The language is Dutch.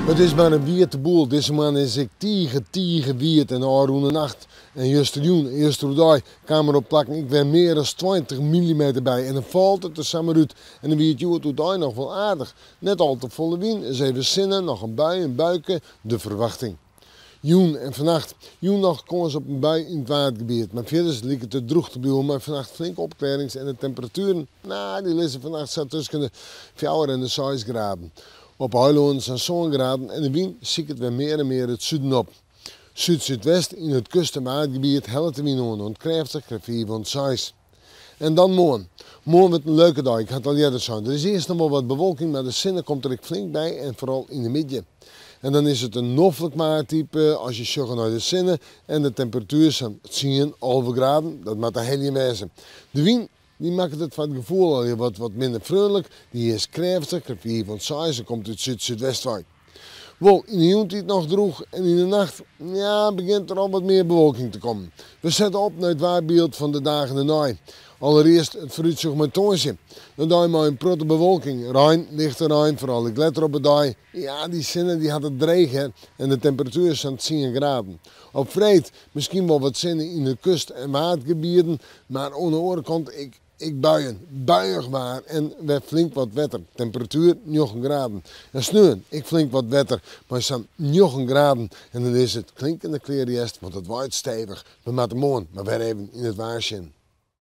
Het is maar een wierte boel. Deze man is ik tige wiert en de nacht. En justerjoen en justerdag kamer op plakken. Ik ben meer dan 20 mm bij. En dan valt het er samen uit. En dan wiert je het daar nog wel aardig. Net al te volle wien. Eens even zinnen, nog een bui en buiken. De verwachting. Joen en vannacht. Joennacht kon ze op een bui in het watergebied. Maar verder liep het te droog te buien. Maar vannacht flink opklarings en de temperaturen. Nou, die liggen vannacht zat tussen de 4 en de 6 graden. Op Huiloon zijn zo'n graden en de wind ziet het weer meer en meer het zuiden op. Zuid-zuidwest in het kust- en maatgebied helpt de wind aan, krachtig, 4 van 6. En dan morgen. Morgen wordt een leuke dag, ik had al eerder gezegd. Er is eerst nog wel wat bewolking, maar de zinnen komt er flink bij en vooral in de midden. En dan is het een noffelijk maattype als je zoekt naar de zinnen en de temperatuur zijn 10 graden, dat moet er heel wezen. De wind die maakt het van het gevoel al wat minder vrolijk. Die is krachtig, 4 van 6 en komt uit zuid-zuidwest uit. Wel, in de jontijd nog droog en in de nacht ja, begint er al wat meer bewolking te komen. We zetten op naar het waarbeeld van de dagen erna. Allereerst het vooruitzicht met toonsje. Dan doe je maar een protte bewolking. Rijn, lichte rijn, vooral de glitter op het dag. Ja, die zinnen die had het dreig en de temperatuur is aan 10 graden. Op vrijdag misschien wel wat zinnen in de kust- en maatgebieden, maar aan de andere kant ik buiig maar en weer flink wat wetter. Temperatuur 9 graden. En sneeuwen, ik flink wat wetter, maar het zijn 9 graden. En dan is het klinkende kleerjest, want het waait stevig. We moeten morgen maar weer even in het waarschuwen.